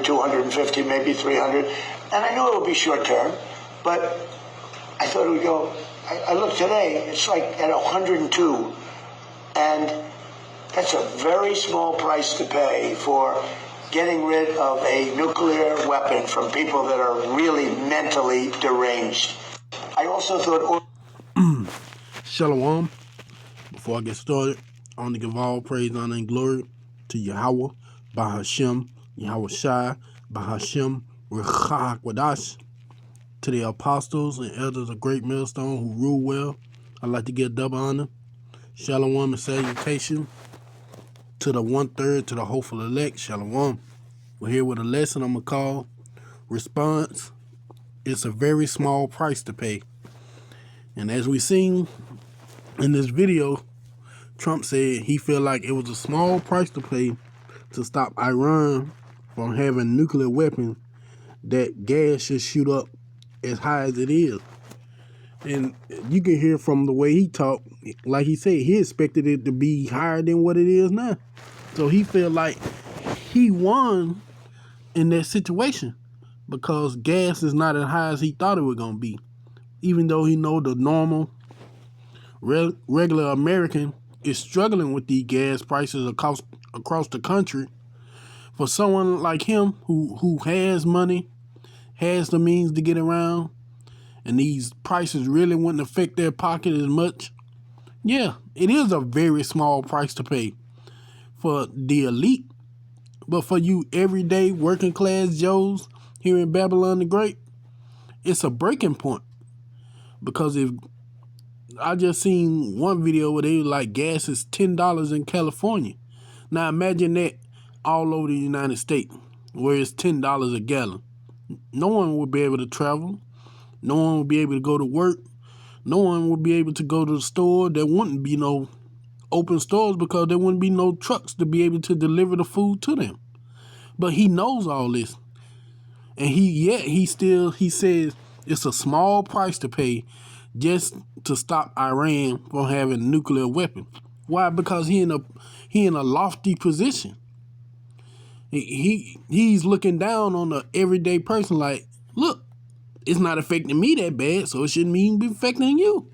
250, maybe 300. And I knew it would be short term, but I thought it would go. I looked today, it's like at 102. And that's a very small price to pay for getting rid of a nuclear weapon from people that are really mentally deranged. I also thought... Shalom. Before I get started, I want to give all praise, honor, and glory to Yahweh, Bahashem, Yahweh Shai, Bahashem, Rechak Wadash, to the apostles and elders of Great Millstone who rule well. I'd like to give double honor, Shalom and salutation to the 1/3, to the hopeful elect, Shalom. We're here with a lesson I'm going to call Response. It's a very small price to pay. And as we seen in this video, Trump said he felt like it was a small price to pay to stop Iran from having nuclear weapons, that gas should shoot up as high as it is. And you can hear from the way he talked, like he said, he expected it to be higher than what it is now. So he felt like he won in that situation because gas is not as high as he thought it was going to be. Even though he know the normal, regular American is struggling with these gas prices across the country. For someone like him who has money, has the means to get around, and these prices really wouldn't affect their pocket as much, yeah, it is a very small price to pay for the elite. But for you everyday working class Joes here in Babylon the Great, it's a breaking point. Because if I just seen one video where they were like gas is $10 in California. Now imagine that all over the United States where it's $10 a gallon. No one would be able to travel. No one would be able to go to work. No one would be able to go to the store. There wouldn't be no open stores because there wouldn't be no trucks to be able to deliver the food to them. But he knows all this. And he says it's a small price to pay just to stop Iran from having a nuclear weapon. Why? Because he in a lofty position. He's looking down on the everyday person like, look, it's not affecting me that bad, so it shouldn't even be affecting you.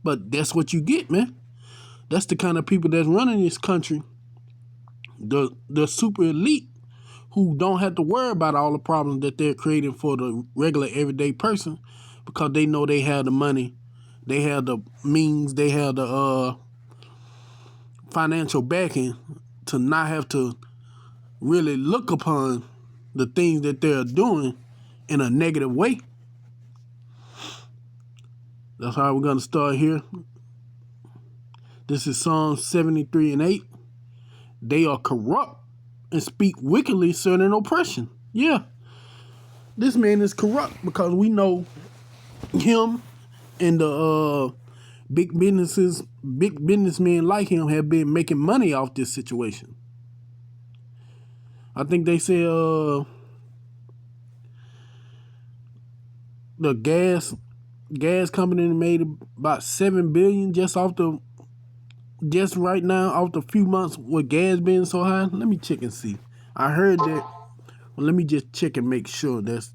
But that's what you get, man. That's the kind of people that's running this country. The super elite who don't have to worry about all the problems that they're creating for the regular everyday person because they know they have the money, they have the means, they have the financial backing to not have to really look upon the things that they're doing in a negative way. That's how we're going to start here. This is Psalm 73:8. They are corrupt and speak wickedly concerning oppression. Yeah, this man is corrupt because we know him and the big businessmen like him have been making money off this situation. I think they say the gas company made about $7 billion just right now off the few months with gas being so high. Let me check and see. I heard that. Well, let me just check and make sure that's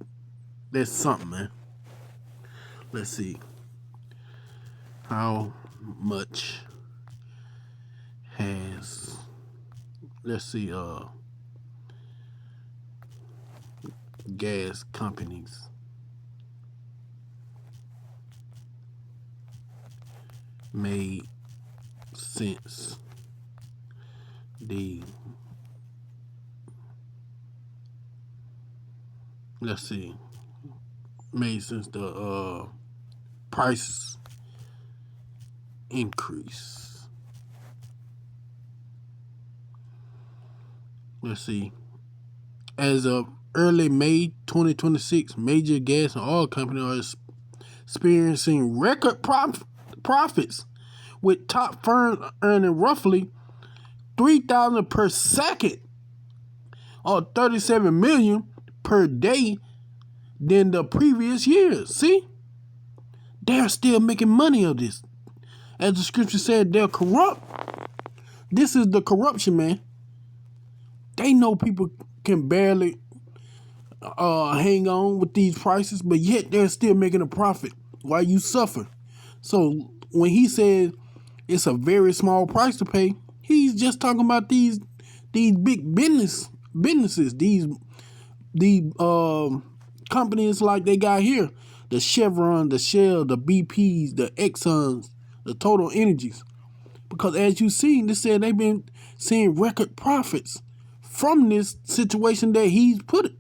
something, man. Let's see. How much has, let's see, gas companies made since the price increase. Let's see. As of early May 2026, major gas and oil companies are experiencing record profits, with top firms earning roughly $3,000 per second or $37 million per day than the previous years. See? They're still making money of this. As the scripture said, they're corrupt. This is the corruption, man. They know people can barely hang on with these prices, but yet they're still making a profit while you suffer. So when he says it's a very small price to pay, he's just talking about these big businesses, these companies like they got here, the Chevron, the Shell, the BPs, the Exxons, the Total Energies. Because as you seen, they said they've been seeing record profits from this situation that he's put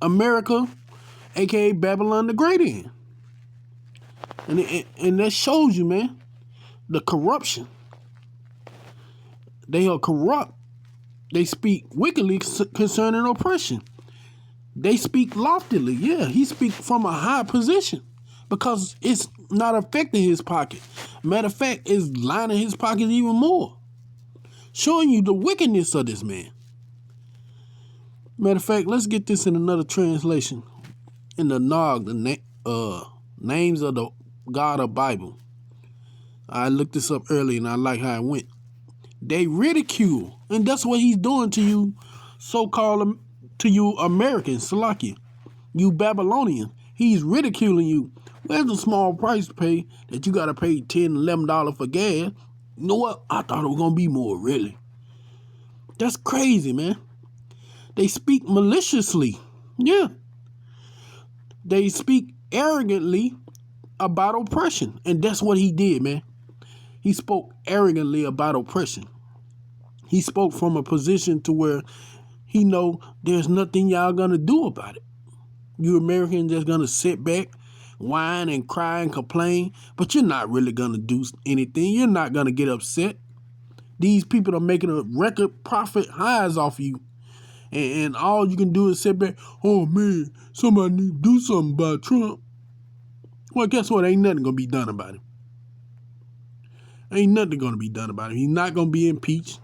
America, aka Babylon the Great, in. And that shows you, man, the corruption. They are corrupt. They speak wickedly concerning oppression. They speak loftily. Yeah, he speaks from a high position because it's not affecting his pocket. Matter of fact, it's lining his pocket even more, showing you the wickedness of this man. Matter of fact, let's get this in another translation. In the Nog, the names of the God of Bible. I looked this up earlier and I like how it went. They ridicule, and that's what he's doing to you, so-called, to you Americans, Salakia, you Babylonians. He's ridiculing you. Where's the small price to pay that you got to pay $10, $11 for gas? You know what? I thought it was going to be more, really. That's crazy, man. They speak maliciously. Yeah. They speak arrogantly about oppression. And that's what he did, man. He spoke arrogantly about oppression. He spoke from a position to where he know there's nothing y'all gonna do about it. You Americans just gonna sit back, whine and cry and complain, but you're not really gonna do anything. You're not gonna get upset. These people are making a record profit highs off you. And all you can do is sit back, oh man, somebody need to do something about Trump. Well, guess what? Ain't nothing gonna be done about him. Ain't nothing gonna be done about him. He's not gonna be impeached.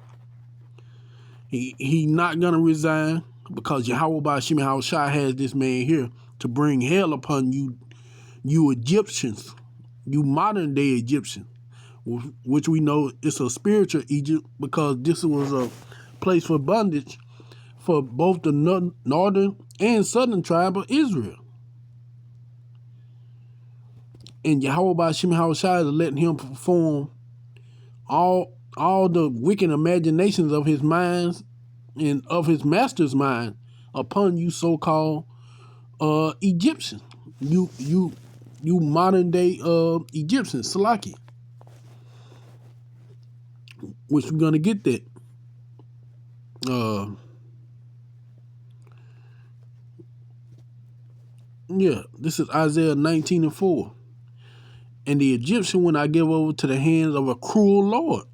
He not gonna resign because Yahweh Ba'ashim Yahushua has this man here to bring hell upon you, you Egyptians, you modern day Egyptians, which we know it's a spiritual Egypt because this was a place for bondage for both the northern and southern tribe of Israel. And Yahweh Ba'ashim Yahushua is letting him perform all the wicked imaginations of his minds and of his master's mind upon you so-called Egyptians. You modern day Egyptians, Salaki. Which we're gonna get that. Yeah, this is Isaiah 19:4. And the Egyptian when I give over to the hands of a cruel Lord,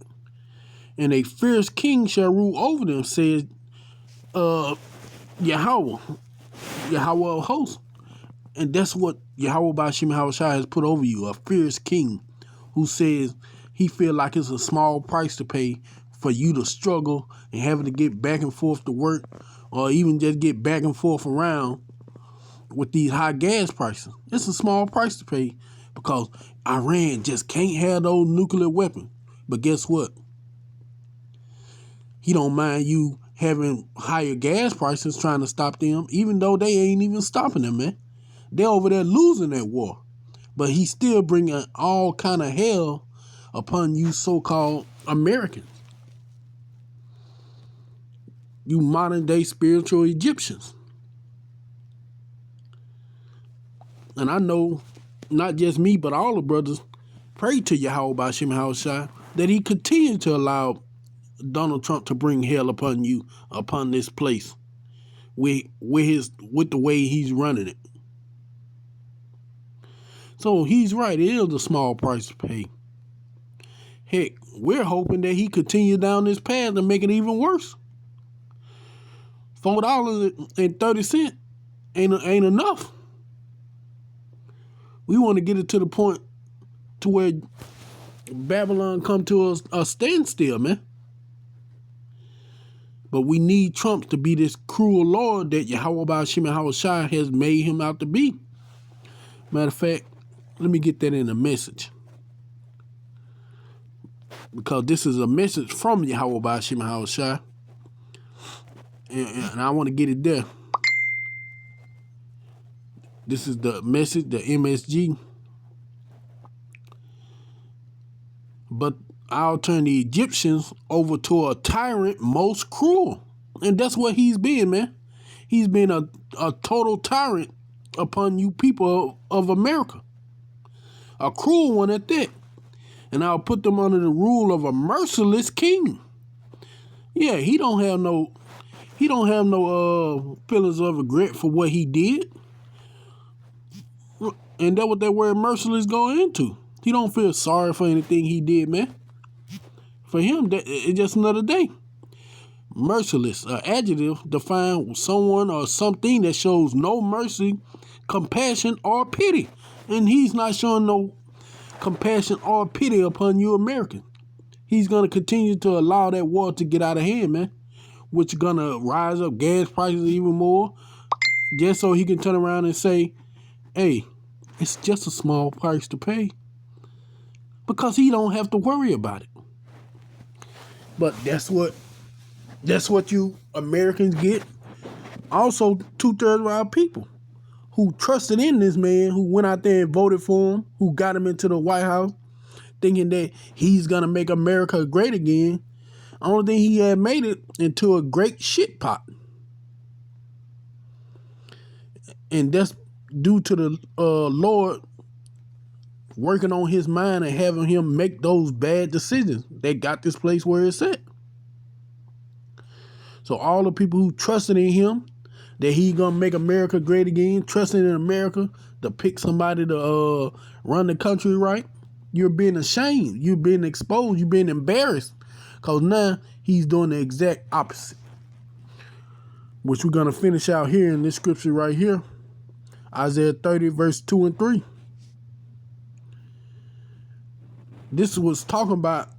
and a fierce king shall rule over them, says Yahweh of hosts. And that's what Yahweh Ba'ashim Yahushua has put over you, a fierce king who says he feel like it's a small price to pay for you to struggle and having to get back and forth to work or even just get back and forth around with these high gas prices. It's a small price to pay because Iran just can't have those nuclear weapons. But guess what? He don't mind you having higher gas prices trying to stop them, even though they ain't even stopping them, man. They're over there losing that war. But he's still bringing all kind of hell upon you so-called Americans. You modern day spiritual Egyptians. And I know not just me, but all the brothers pray to Yahweh Ba'ashim Yahushua that he continue to allow Donald Trump to bring hell upon you, upon this place, with the way he's running it. So he's right. It is a small price to pay. Heck, we're hoping that he continue down this path and make it even worse. $4.30 ain't enough. We want to get it to the point to where Babylon come to a standstill, man. But we need Trump to be this cruel Lord that Yahweh Ba'ashim Yahushua has made him out to be. Matter of fact, let me get that in a message. Because this is a message from Yahweh Ba'ashim Yahushua. And I want to get it there. This is the message, the MSG. But I'll turn the Egyptians over to a tyrant most cruel. And that's what he's been, man. He's been a total tyrant upon you people of America. A cruel one at that. And I'll put them under the rule of a merciless king. Yeah, he don't have no feelings of regret for what he did. And that's what that word merciless going into. He don't feel sorry for anything he did, man. For him, it's just another day. Merciless, an adjective defines someone or something that shows no mercy, compassion, or pity. And he's not showing no compassion or pity upon you Americans. He's going to continue to allow that war to get out of hand, man, which is going to rise up gas prices even more, just so he can turn around and say, hey, it's just a small price to pay, because he don't have to worry about it. But that's what you Americans get. Also, 2/3 of our people who trusted in this man, who went out there and voted for him, who got him into the White House, thinking that he's going to make America great again. Only thing he had made it into a great shit pot. And that's due to the Lord working on his mind and having him make those bad decisions that got this place where it's at. So all the people who trusted in him, that he gonna make America great again, trusting in America to pick somebody to run the country right, you're being ashamed, you're being exposed, you're being embarrassed, because now he's doing the exact opposite, which we're gonna finish out here in this scripture right here, Isaiah 30 verse 2 and 3. This was talking about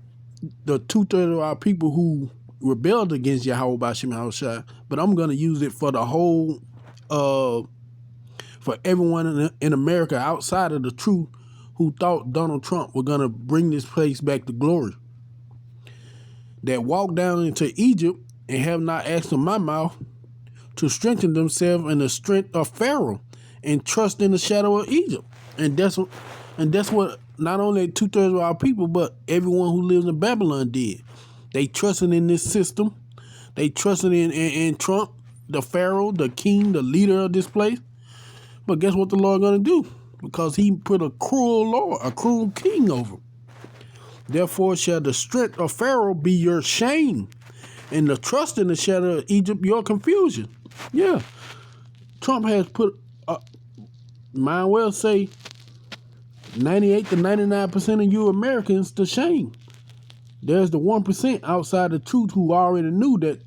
the 2/3 of our people who rebelled against Yahweh Bashim Yahushua, but I'm going to use it for the whole, for everyone in America outside of the truth who thought Donald Trump was going to bring this place back to glory. That walked down into Egypt and have not asked in my mouth to strengthen themselves in the strength of Pharaoh and trust in the shadow of Egypt. And that's what not only 2/3 of our people, but everyone who lives in Babylon did. They trusted in this system. They trusted in Trump, the Pharaoh, the king, the leader of this place. But guess what the Lord gonna do? Because he put a cruel Lord, a cruel king over. Therefore shall the strength of Pharaoh be your shame, and the trust in the shadow of Egypt your confusion. Yeah, Trump has put, might well say, 98 to 99% of you Americans to shame. There's the 1% outside the truth who already knew that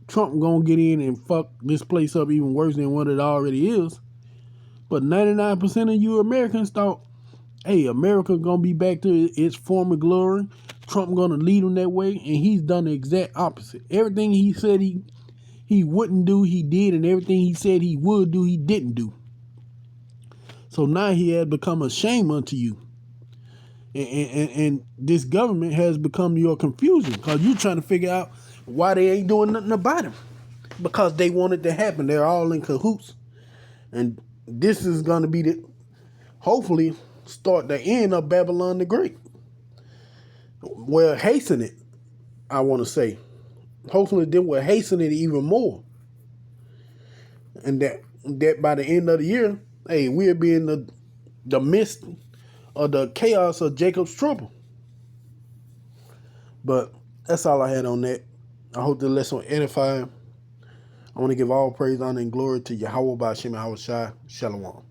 Trump gonna get in and fuck this place up even worse than what it already is. But 99% of you Americans thought, hey, America gonna be back to its former glory. Trump gonna lead them that way, and he's done the exact opposite. Everything he said he wouldn't do, he did, and everything he said he would do, he didn't do. So now he has become a shame unto you. And this government has become your confusion, because you're trying to figure out why they ain't doing nothing about it. Because they want it to happen. They're all in cahoots. And this is going to be hopefully start the end of Babylon the Great. Well, hasten it, I want to say. Hopefully they will hasten it even more. And that by the end of the year, hey, we'll be in the midst of the chaos of Jacob's trouble. But that's all I had on that. I hope the lesson will edify. I want to give all praise, honor, and glory to Yahweh Bashim Yahushua. Shalom.